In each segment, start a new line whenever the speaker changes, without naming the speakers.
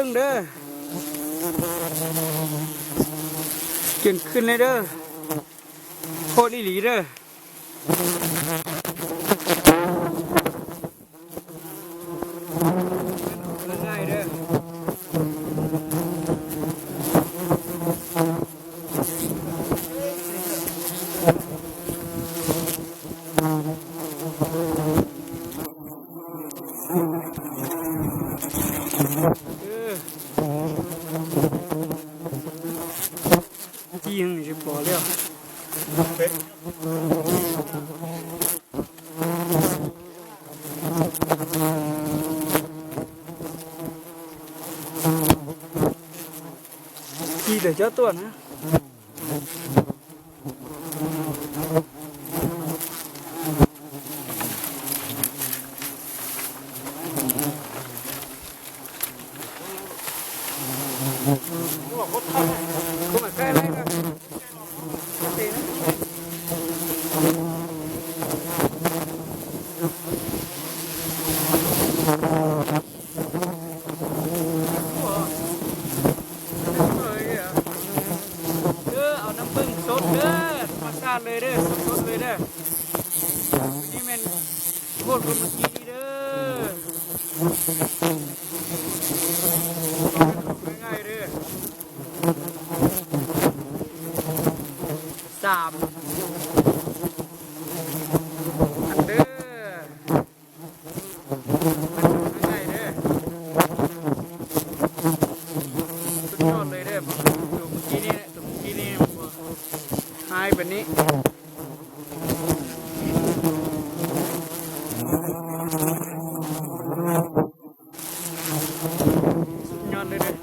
งเด้อเกินขึ้นเลยเด้อโคตรอีหลีเด้อง่ายเด้อจีนจะพอแล้วจีเดี๋ยวเจ้าตัวนะก็มาใกล้เลยนะเอาน้ำผึ้งสดเด้อมาซาดเลยเด้อสดเลยเด้อนี่มันโคตรคนเมื่อกี้เด้อง่ายๆเด้อ3 อันเด้อง่ายๆเด้อสุดยอดเลยเด้อตัวเมื่อกี้นี่หายแบบนี้สุดยอดเลยเด้อ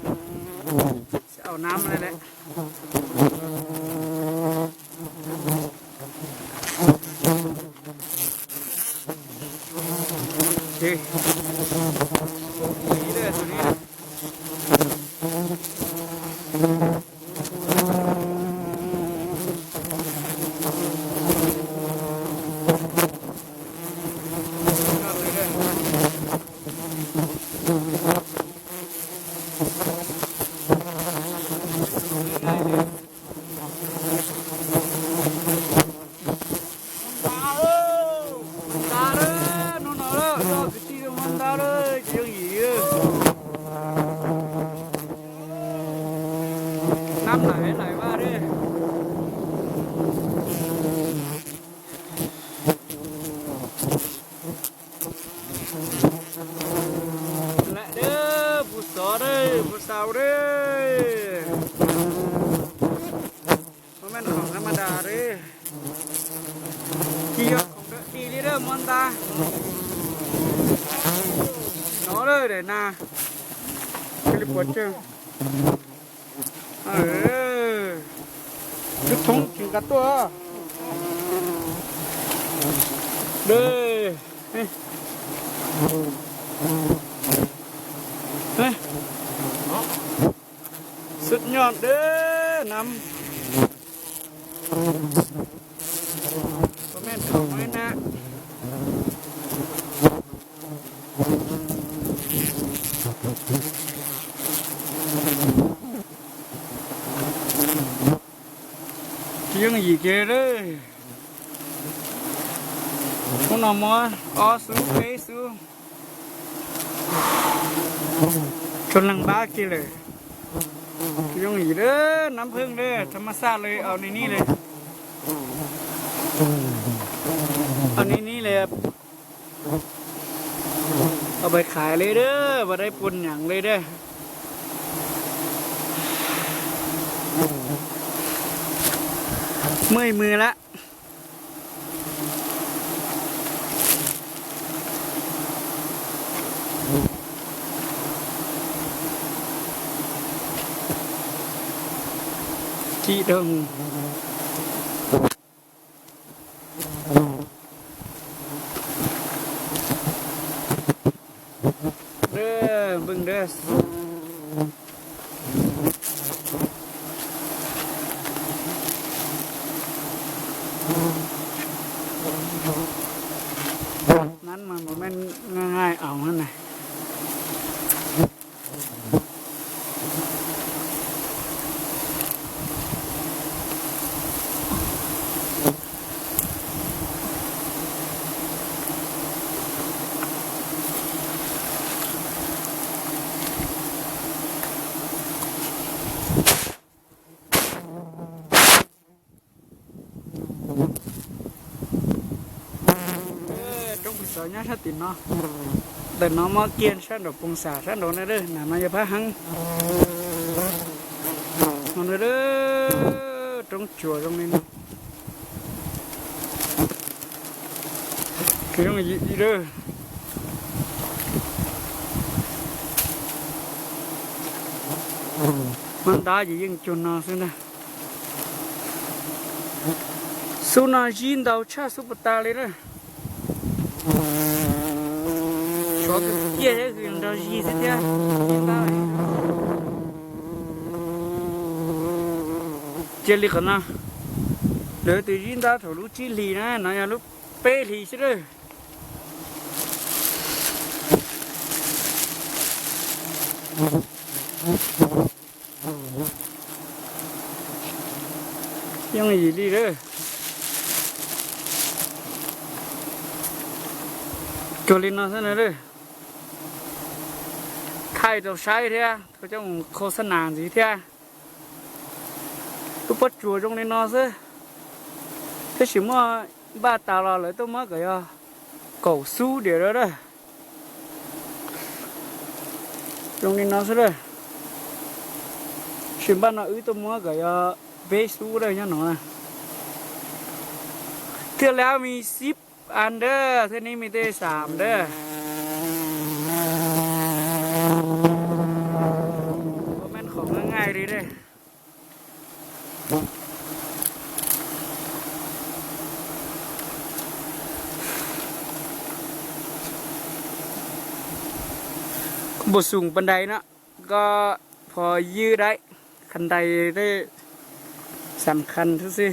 จะเอาน้ำอะไรแหละโอเคนี่เด้อตัวนี้น้ำไหลมาเด้และเด้อผู้สาวเด้อผู้สาวเด้อมันเป็นของธรรมดาเด้อกี่ยอดของดีนี่เด้อมอนตาน้อเด้อเดี๋ยวนาคลิปปวดเจ้ายุบทงถึงกับตัวเด้อสุดยอดเด้อนำก็แม่นของไว้นะยังอีกเลยคนนำมาสู้ไปสู้ชนลังบ้ากี่เลยยังอีกเด้อน้ำผึ้งเด้อธรรมชาติเลยเอาในนี้เลยเอาในนี้เลยเอาไปขายเลยเด้อมาได้ปุ่นอย่างเลยเด้อเมื่อยมือละที่ดงเด้อบึงเด้อนั้นมันง่ายๆเอานั่นไง สอยญาติติเนาะแต่น้องมาเกียนฉันดอกปงสาฉันดอกนั่นเด้อน่ะมันจะพาหังมันเด้อตรงจั่วตรงนี้นะคือต้องยีเด้อมันได้ยิ่งจนน่าสินะสุนัขยินดาวชาสุปตาเลยนะชอบเกี่ยคือยินดาวยีสิเดียยินดาวเจลิกันนะเดี๋ยวตียินดาวถูกลูกจีลีนะนายลูกเป้ลีสิเลยยังไงดีเลยจลินน่ะสินะเลยใครจะใช้เท่าเขาจะโฆษณาสิเท่าตัวปัจจุบันตรงนี้น่ะสิถ้าชิมว่าบ้าตาเราเลยตัวมันก็ยังเก่าสู้เดี๋ยวเลยตรงนี้น่ะสิเลยชิมบ้านเราตัวมันก็ยังเบสู้เลยยังหน่อยเที่ยวแล้วมี10 อันเด้อเที่ยวนี้มีได้3เด้อแม่นของง่ายๆดีเด้อบทสูงปันไดนะก็พอยืดได้คันไดได้สำคัญทุกสิ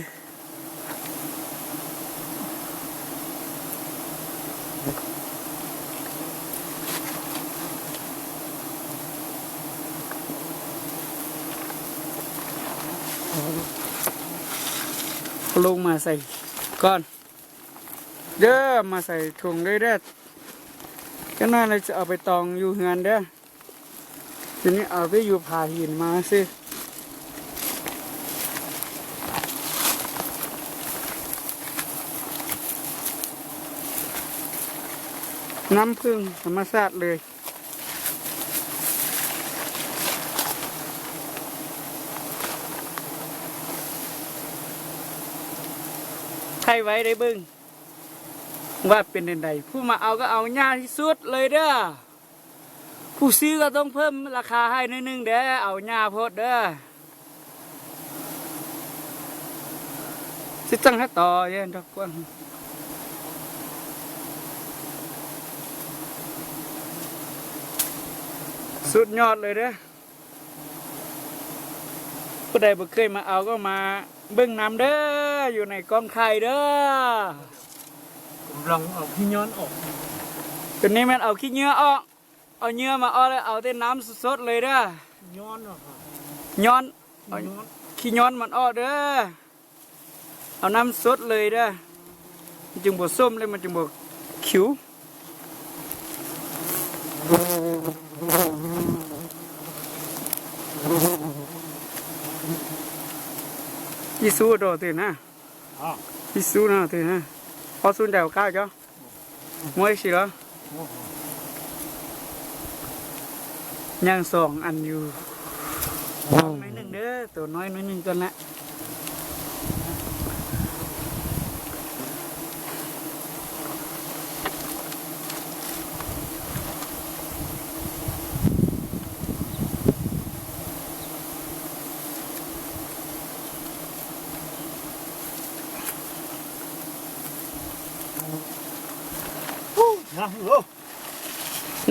ลงมาใส่ก่อนเด้อมาใส่ถุงได้เด้อก็น่าจะเอาไปตองอยู่เฮือนเด้อทีนี้เอาไปอยู่ผาหินมาสิน้ำผึ้งธรรมชาติเลยใครไว้ได้บึ้งว่าเป็นใดผู้มาเอาก็เอาง่ายที่สุดเลยเด้อผู้ซื้อก็ต้องเพิ่มราคาให้นิดนึงเด้อเอาง่ายโพดเด้อสิจังให้ต่อเย็นทุกคนสุดยอดเลยเด้อผู้ใดบ่เคยมาเอาก็มาเบิ้งน้ำเด้ออยู่ในก้อนไข่เด้อลองเอาขี้ย้อนออกตัวนี้มันเอาขี้เนื้อออกเอาเนื้อมาเอาเลยเอาแต่น้ำสดๆเลยเด้อย้อนออกย้อนขี้ย้อนมันออกเด้อเอาน้ำสดเลยเด้อมันจึงบดส้มเลยมันจึงบดขิวยี่สู้โดดตื่นนะยี่สู้นะตื่นนะพอสู้เดาก้าวจ้ะมวยสิเหรอยัง2 อันอยู่น้อยหนึ่งเด้อตัวน้อยหนึ่งกันละ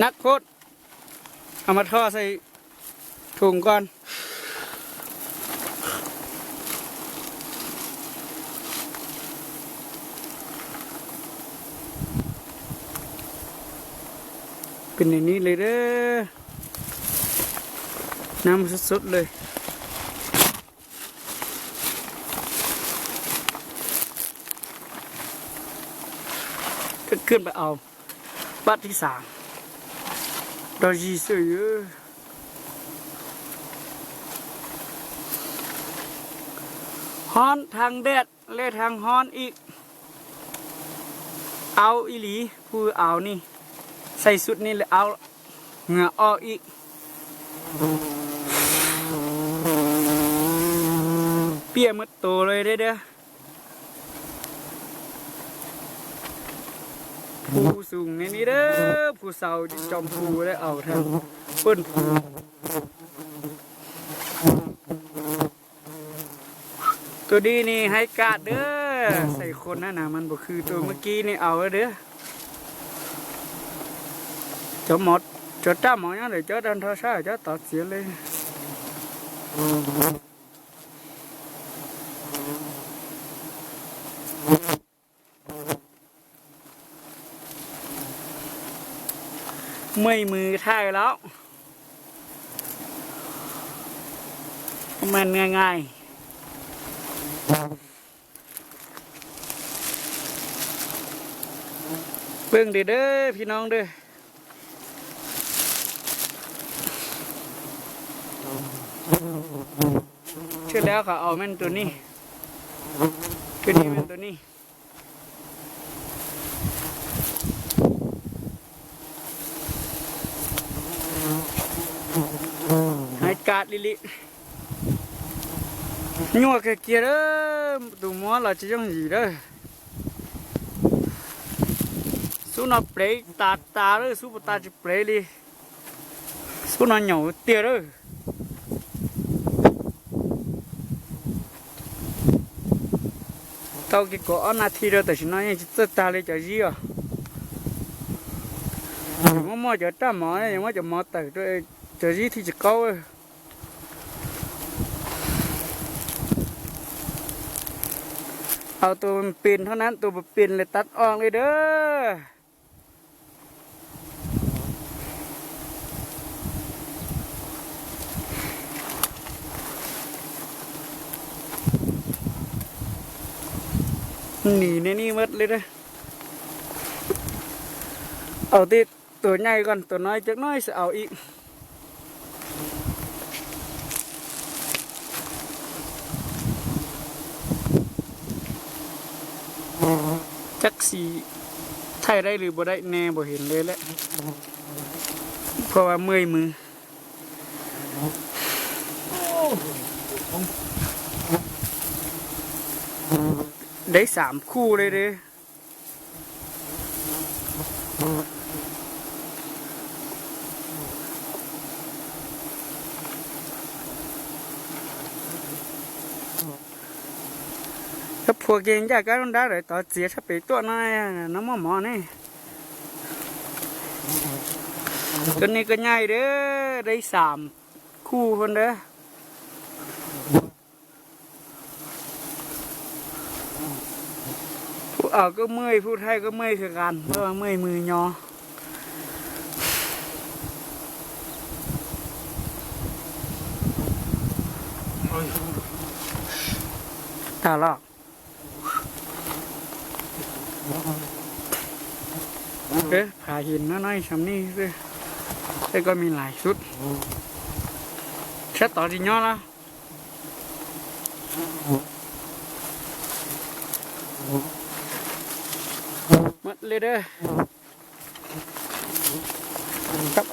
นักโคตรเอามาทอดใส่ถุงก่อนเป็นอย่างนี้เลยเด้อน้ำสดๆเลยขึ้นไปเอาบัตรที่3ดอจีเสือฮ้อนทางแดดและทางฮ้อนอีก เอาอีหลีผู้เอานี่ใส่สุดนี่เลยเอาเหงื่อออกอีกเปียกหมดตัวเลยเด้อผู้สูงในนี้เด้อผู้สาวจอมผู้ได้เอาทางเปิ้นผู้ตัวดีนี่ให้กาดเด้อใส่คนนั่นนะมันบ่คือตัวเมื่อกี้นี่เอาเด้อเจ้าหมดเจ้าจ้าหมอยังเลยเจ้าดันทอซ่าเจ้าตัดเสียเลยไม่มือท่ายแล้วมันง่ายๆเบิ่งเด้อพี่น้องเด้อเชื่อแล้วเขาเอาแม่นตัวนี้ตัวนี้แม่นตัวนี้ให้กาดลิลิnhua cái kia đó tụi mua là chỉ trong gì đó số nó play ta đó số ta chỉ play đi số nó nhỏ tiền đó tao cái có anh thi rồi tại nó như chỉ ta lấy cho gì à mua cho ta mỏ này mua cho mỏ tại cho gì thì chỉ câuเอาตัวมันปีนเท่านั้นตัวมันปีนเลยตัดออกเลยเด้อหนีในนี่หมดเลยเด้อเอาที่ตัวใหญ่ก่อนตัวน้อยจักน้อยจะเอาอีกจักสีไทยได้หรือบ่ได้แน่บ่เห็นเลยแหละเพราะว่าเมื่อยมือได้3 คู่เลยเด้อถ้าพวกเก่งจากการได้เลยต่อเสียถ้าไปตัวน้อยน้ำหมอนี่ตัวนี้ก็ง่ายเด้อได้3 คู่คนเด้อผู้เอาก็เมื่อยผู้ไทยก็เมื่อยคือกันเพราะว่าเมื่อยมือยอตาลอกผ่าหินน้อยๆชำนี่ด้วยแต่ก็มีหลายชุดแค่ต่อที่ย่อละมัดเลยเด้อกับ